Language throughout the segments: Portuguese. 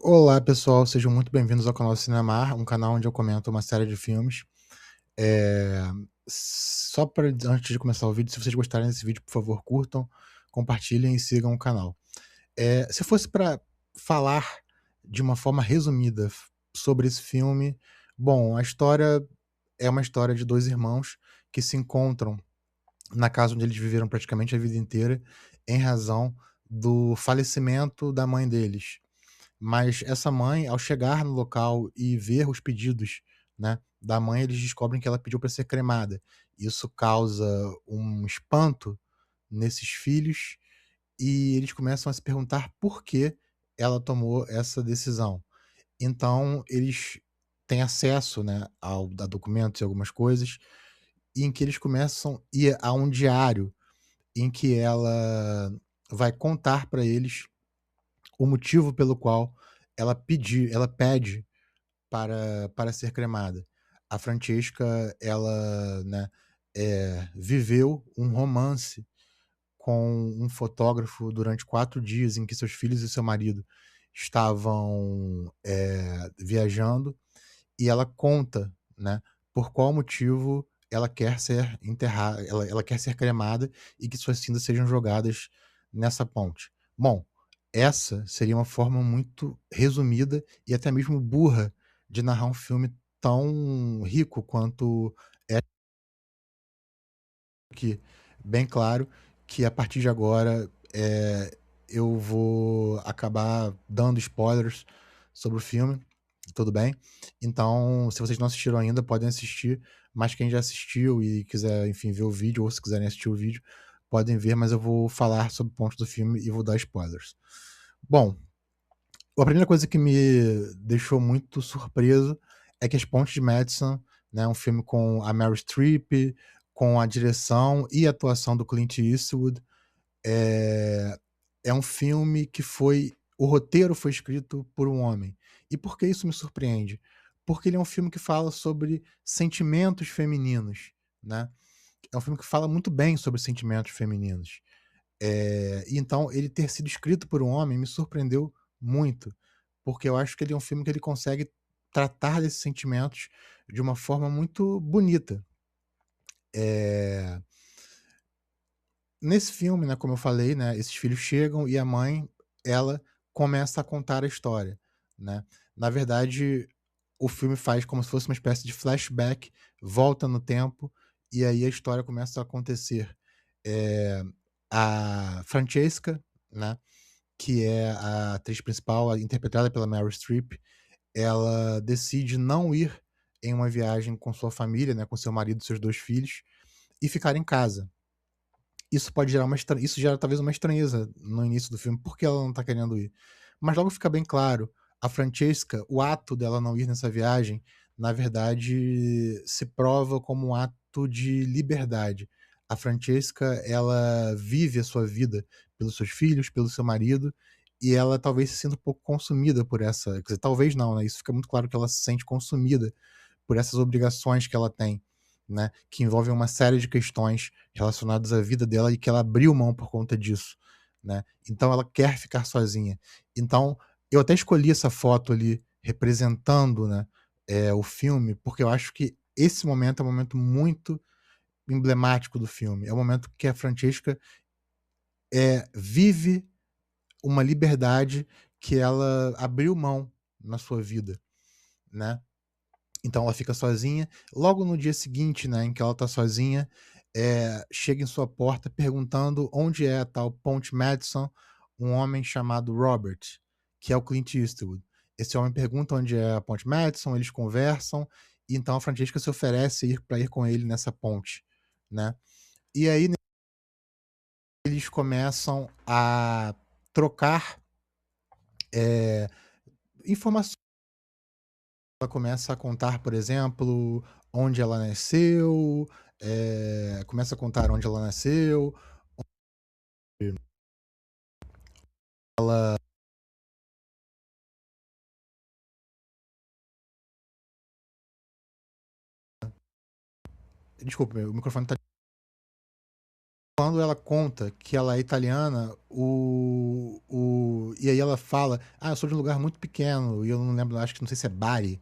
Olá, pessoal, sejam muito bem-vindos ao canal Cinemar, um canal onde eu comento uma série de filmes. Eh, Só para antes de começar o vídeo, se vocês gostarem desse vídeo, por favor, curtam, compartilhem e sigam o canal. Se fosse para falar de uma forma resumida sobre esse filme, bom, a história é uma história de 2 irmãos que se encontram na casa onde eles viveram praticamente a vida inteira, em razão do falecimento da mãe deles. Mas essa mãe, ao chegar no local e ver os pedidos, né, da mãe, eles descobrem que ela pediu para ser cremada. Isso causa um espanto nesses filhos e eles começam a se perguntar por que ela tomou essa decisão. Então eles têm acesso, né, a documentos e algumas coisas, em que eles começam a ir a um diário em que ela vai contar para eles o motivo pelo qual ela pede para ser cremada. A Francesca, ela, né, viveu um romance com um fotógrafo durante 4 dias em que seus filhos e seu marido estavam, viajando, e ela conta, né, por qual motivo ela quer ser cremada e que suas cinzas sejam jogadas nessa ponte. Bom, essa seria uma forma muito resumida e até mesmo burra de narrar um filme tão rico quanto é aqui. Bem claro que a partir de agora, eu vou acabar dando spoilers sobre o filme, tudo bem? Então, se vocês não assistiram ainda, podem assistir, mas quem já assistiu e quiser, enfim, ver o vídeo, ou se quiserem assistir o vídeo, podem ver, mas eu vou falar sobre pontos do filme e vou dar spoilers. Bom, a primeira coisa que me deixou muito surpreso é que As Pontes de Madison, né, um filme com a Meryl Streep, com a direção e a atuação do Clint Eastwood, é é um filme que o roteiro foi escrito por um homem. E por que isso me surpreende? Porque ele é um filme que fala sobre sentimentos femininos, né. É um filme que fala muito bem sobre sentimentos femininos. E então ele ter sido escrito por um homem me surpreendeu muito, porque eu acho que ele é um filme que ele consegue tratar desses sentimentos de uma forma muito bonita. Eh Nesse filme, né, como eu falei, né, esses filhos chegam e a mãe, ela começa a contar a história, né. Na verdade, o filme faz como se fosse uma espécie de flashback, volta no tempo, e aí a história começa a acontecer. Eh, a Francesca, né, que é a atriz principal, interpretada pela Meryl Streep, ela decide não ir em uma viagem com sua família, né, com seu marido e seus 2 filhos, e ficar em casa. Isso gera talvez uma estranheza no início do filme, por que ela não tá querendo ir? Mas logo fica bem claro, a Francesca, o ato dela não ir nessa viagem, na verdade, se prova como um ato de liberdade. A Francesca, ela vive a sua vida pelos seus filhos, pelo seu marido, e ela talvez se sinta um pouco consumida por essa, quer dizer, talvez não, né, isso fica muito claro que ela se sente consumida por essas obrigações que ela tem, né, que envolvem uma série de questões relacionadas à vida dela e que ela abriu mão por conta disso, né. Então ela quer ficar sozinha. Então, eu até escolhi essa foto ali representando, né, o filme, porque eu acho que esse momento é um momento muito emblemático do filme. É o momento que a Francesca, vive uma liberdade que ela abriu mão na sua vida, né. Então ela fica sozinha. Logo no dia seguinte, né, em que ela tá sozinha, chega em sua porta perguntando onde é a tal Ponte Madison, um homem chamado Robert, que é o Clint Eastwood. Esse homem pergunta onde é a Ponte Madison, eles conversam, e então a Francesca se oferece ir com ele nessa ponte, né. E aí eles começam a trocar, eh, informações. Ela começa a contar, por exemplo, onde ela nasceu, começa a contar onde ela nasceu, ela desculpa, o microfone tá quando ela conta que ela é italiana, e aí ela fala: "Ah, eu sou de um lugar muito pequeno", e eu não lembro, acho que não sei se é Bari,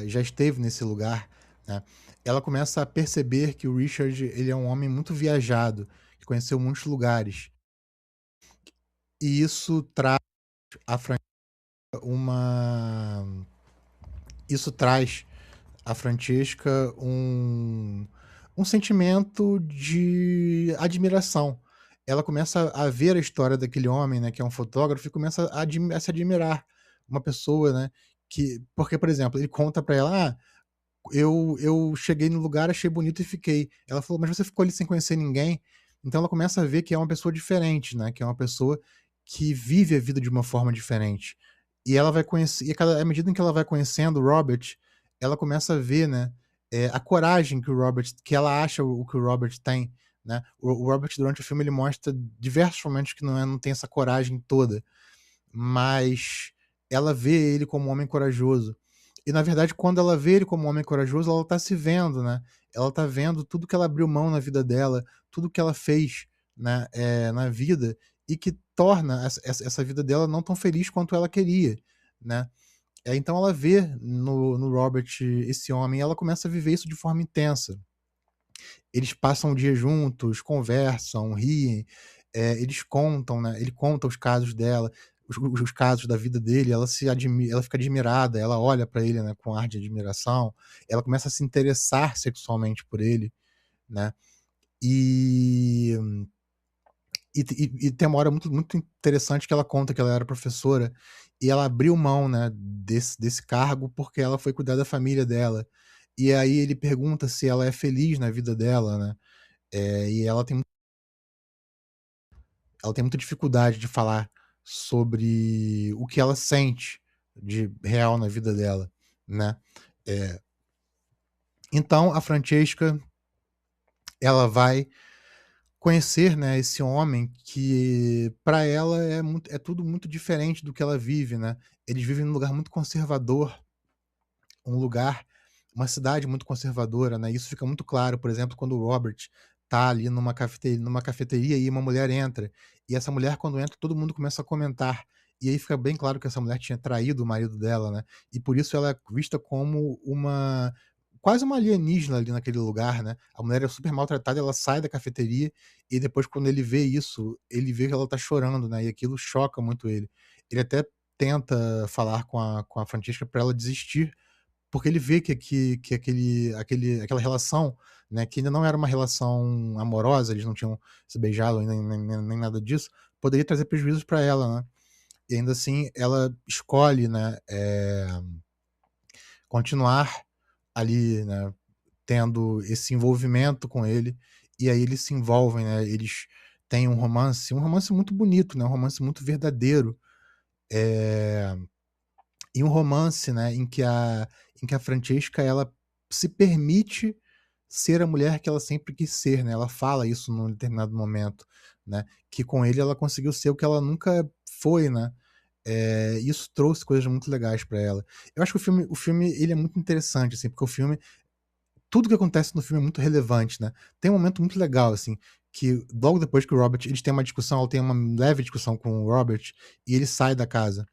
já esteve nesse lugar, né, ela começa a perceber que o Richard, ele é um homem muito viajado, que conheceu muitos lugares. E isso traz a Fran uma isso traz a Francesca um sentimento de admiração. Ela começa a ver a história daquele homem, né, que é um fotógrafo, e começa a se admirar. Uma pessoa, né, que porque, por exemplo, ele conta pra ela: "Ah, eu cheguei no lugar, achei bonito e fiquei". Ela falou: "Mas você ficou ali sem conhecer ninguém?". Então ela começa a ver que é uma pessoa diferente, né, que é uma pessoa que vive a vida de uma forma diferente. E ela vai conhecer e à medida em que ela vai conhecendo o Robert, ela começa a ver, né, a coragem que ela acha o que o Robert tem, né. O Robert, durante o filme, ele mostra diversos momentos que não tem essa coragem toda, mas ela vê ele como um homem corajoso. E, na verdade, quando ela vê ele como um homem corajoso, ela tá se vendo, né. Ela tá vendo tudo que ela abriu mão na vida dela, tudo que ela fez, né, na vida, e que torna essa vida dela não tão feliz quanto ela queria, né. Então ela vê no Robert esse homem, e ela começa a viver isso de forma intensa. Eles passam o dia juntos, conversam, riem, eles contam, né, ele conta os casos dela, os casos da vida dele, ela fica admirada, ela olha pra ele, né, com ar de admiração, ela começa a se interessar sexualmente por ele, né. E tem uma hora muito interessante que ela conta que ela era professora, e ela abriu mão, né, desse cargo, porque ela foi cuidar da família dela. E aí ele pergunta se ela é feliz na vida dela, né, e ela tem muita dificuldade de falar sobre o que ela sente de real na vida dela, né. Eh, então a Francesca, ela vai conhecer, né, esse homem que para ela é tudo muito diferente do que ela vive, né. Eles vivem num lugar muito conservador, um lugar uma cidade muito conservadora, né, isso fica muito claro, por exemplo, quando o Robert tá ali numa cafeteria e uma mulher entra, e essa mulher, quando entra, todo mundo começa a comentar, e aí fica bem claro que essa mulher tinha traído o marido dela, né, e por isso ela é vista como uma quase uma alienígena ali naquele lugar, né. A mulher é super maltratada, ela sai da cafeteria, e depois, quando ele vê isso, ele vê que ela tá chorando, né, e aquilo choca muito ele. Ele até tenta falar com a Francesca pra ela desistir, porque ele vê que aquela relação, né, que ainda não era uma relação amorosa, eles não tinham se beijado ainda, nem nada disso, poderia trazer prejuízos para ela, né. E ainda assim ela escolhe, né, continuar ali, né, tendo esse envolvimento com ele, e aí eles se envolvem, né, eles têm um romance muito bonito, né, um romance muito verdadeiro, eh e um romance, né, em que a Francesca, ela se permite ser a mulher que ela sempre quis ser, né, ela fala isso num determinado momento, né, que com ele ela conseguiu ser o que ela nunca foi, né, isso trouxe coisas muito legais pra ela. Eu acho que o filme ele é muito interessante, assim, porque o filme tudo que acontece no filme é muito relevante, né. Tem um momento muito legal, assim, que logo depois que o Robert eles têm uma discussão, ela tem uma leve discussão com o Robert, e ele sai da casa.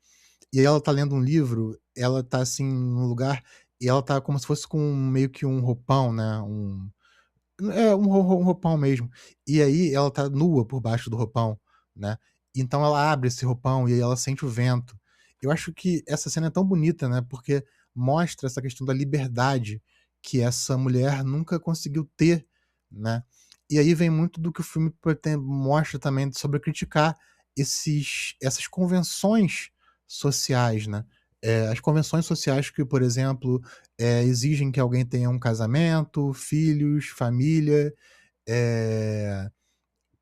E aí ela tá lendo um livro, ela tá, assim, num lugar, e ela tá como se fosse com meio que um roupão, né, um roupão mesmo. E aí ela tá nua por baixo do roupão, né. Então ela abre esse roupão e aí ela sente o vento. Eu acho que essa cena é tão bonita, né, porque mostra essa questão da liberdade que essa mulher nunca conseguiu ter, né. E aí vem muito do que o filme mostra também sobre criticar essas convenções sociais, né. As convenções sociais que, por exemplo, exigem que alguém tenha um casamento, filhos, família. Eh,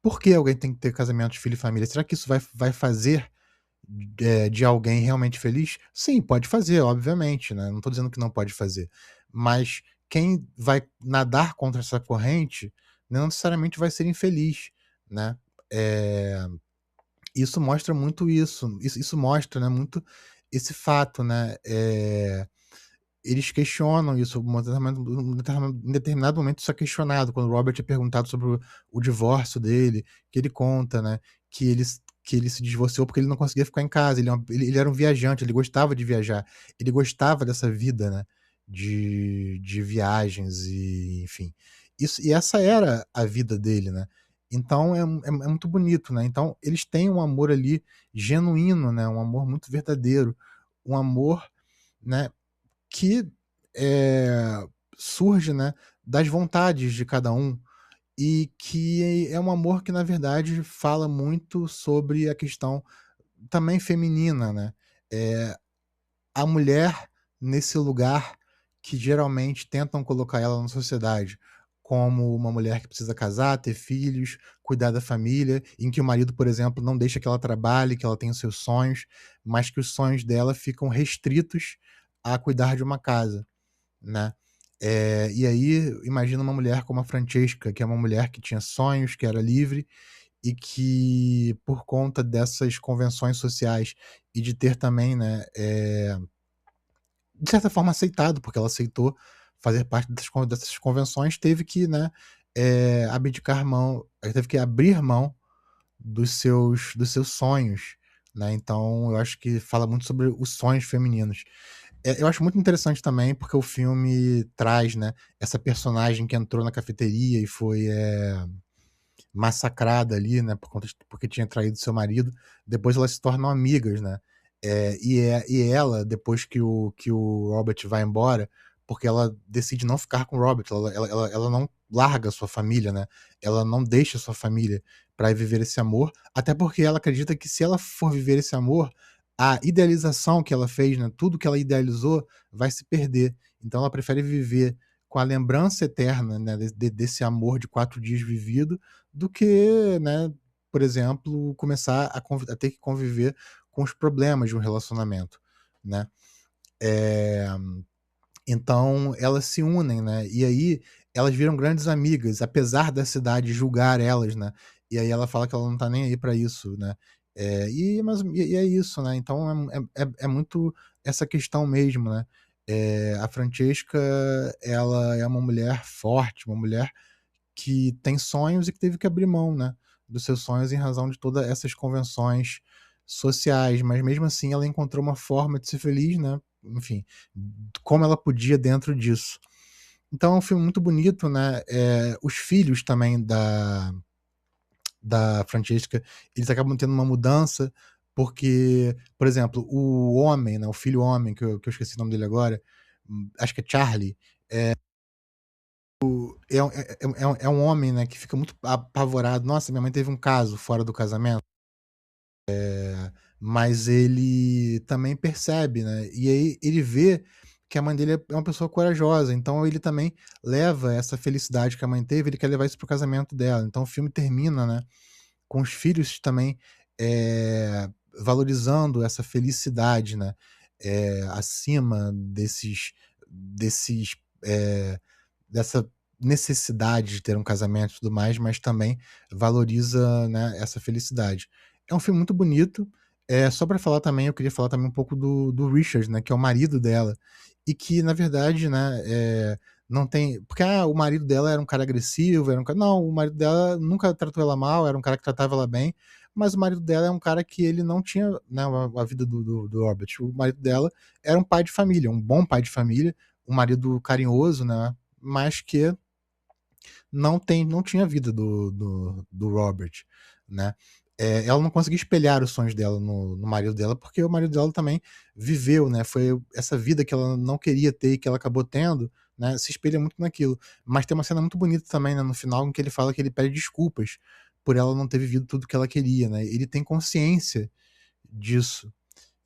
por que alguém tem que ter casamento, filho e família? Será que isso vai fazer, de alguém realmente feliz? Sim, pode fazer, obviamente, né, não estou dizendo que não pode fazer, mas quem vai nadar contra essa corrente, não necessariamente vai ser infeliz, né. Eh, isso mostra muito isso mostra, né, muito esse fato, né. eles questionam isso, em determinado momento isso é questionado, quando o Robert é perguntado sobre o divórcio dele, que ele conta, né, que ele se divorciou porque ele não conseguia ficar em casa, ele era um viajante, ele gostava de viajar, ele gostava dessa vida, né, de viagens e enfim. E essa era a vida dele, né. Então é muito bonito, né. Então eles têm um amor ali genuíno, né, um amor muito verdadeiro, um amor, né, que, eh, surge, né, das vontades de cada um, e que é um amor que na verdade fala muito sobre a questão também feminina, né. Eh, a mulher nesse lugar que geralmente tentam colocar ela na sociedade como uma mulher que precisa casar, ter filhos, cuidar da família, em que o marido, por exemplo, não deixa que ela trabalhe, que ela tenha os seus sonhos, mas que os sonhos dela ficam restritos a cuidar de uma casa, né. E aí imagina uma mulher como a Francesca, que é uma mulher que tinha sonhos, que era livre e que por conta dessas convenções sociais e de ter também, né, de certa forma aceitado, porque ela aceitou fazer parte dessas convenções, teve que, né, abdicar mão teve que abrir mão dos seus sonhos, né, então eu acho que fala muito sobre os sonhos femininos. Eu acho muito interessante também, porque o filme traz, né, essa personagem que entrou na cafeteria e foi, massacrada ali, né, porque tinha traído seu marido, depois elas se tornam amigas, né. E ela, depois que o Robert vai embora, porque ela decide não ficar com o Robert, ela não larga a sua família, né, ela não deixa a sua família para ir viver esse amor, até porque ela acredita que se ela for viver esse amor, a idealização que ela fez, né, tudo que ela idealizou vai se perder. Então ela prefere viver com a lembrança eterna, né, desse amor de 4 dias vivido, do que, né, por exemplo, começar a ter que conviver com os problemas de um relacionamento, né. Eh, então elas se unem, né, e aí elas viram grandes amigas, apesar da cidade julgar elas, né, e aí ela fala que ela não tá nem aí pra isso, né. E é isso, né, então é muito essa questão mesmo, né. A Francesca, ela é uma mulher forte, uma mulher que tem sonhos e que teve que abrir mão, né, dos seus sonhos em razão de todas essas convenções sociais, mas mesmo assim ela encontrou uma forma de ser feliz, né, enfim, como ela podia dentro disso. Então é um filme muito bonito, né, os filhos também da Francesca, eles acabam tendo uma mudança, porque, por exemplo, o homem, né, o filho homem, que eu esqueci o nome dele agora, acho que é Charlie, é um homem, né, que fica muito apavorado. "Nossa, minha mãe teve um caso fora do casamento", mas ele também percebe, né, e aí ele vê que a mãe dele é uma pessoa corajosa, então ele também leva essa felicidade que a mãe teve, ele quer levar isso para o casamento dela. Então o filme termina, né, com os filhos também, valorizando essa felicidade, né, acima desses, dessa necessidade de ter um casamento e tudo mais, mas também valoriza, né, essa felicidade. É um filme muito bonito, só pra falar também, eu queria falar também um pouco do Richard, né, que é o marido dela, e que na verdade, né, não tem porque, o marido dela era um cara agressivo, era um ca não, o marido dela nunca tratou ela mal, era um cara que tratava ela bem, mas o marido dela é um cara que ele não tinha, né, a vida do Robert. O marido dela era um pai de família, um bom pai de família, um marido carinhoso, né, mas que não tinha a vida do Robert, né. Ela não conseguia espelhar os sonhos dela no marido dela, porque o marido dela também viveu, né, foi essa vida que ela não queria ter e que ela acabou tendo, né, se espelha muito naquilo. Mas tem uma cena muito bonita também, né, no final, em que ele fala que ele pede desculpas por ela não ter vivido tudo que ela queria, né, ele tem consciência disso.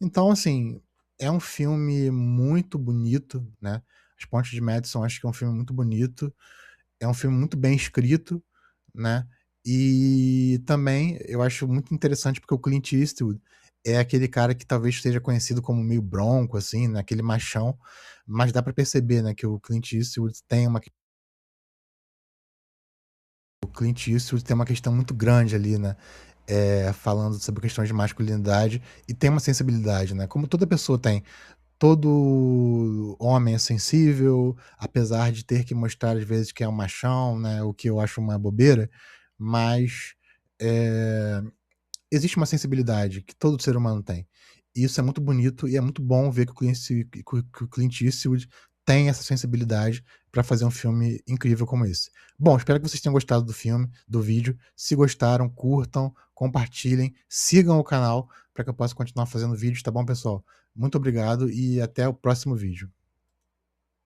Então, assim, é um filme muito bonito, né, As Pontes de Madison acho que é um filme muito bonito, é um filme muito bem escrito, né, e também eu acho muito interessante, porque o Clint Eastwood é aquele cara que talvez seja conhecido como meio bronco, assim, né, aquele machão, mas dá pra perceber, né, que o Clint Eastwood tem uma questão muito grande ali, né, falando sobre questões de masculinidade e tem uma sensibilidade, né, como toda pessoa tem. todo homem é sensível, apesar de ter que mostrar às vezes que é um machão, né, o que eu acho uma bobeira, mas, eh, existe uma sensibilidade que todo ser humano tem. E isso é muito bonito e é muito bom ver que o Clint Eastwood tem essa sensibilidade para fazer um filme incrível como esse. Bom, espero que vocês tenham gostado do filme, do vídeo. Se gostaram, curtam, compartilhem, sigam o canal para que eu possa continuar fazendo vídeos, tá bom, pessoal? Muito obrigado e até o próximo vídeo.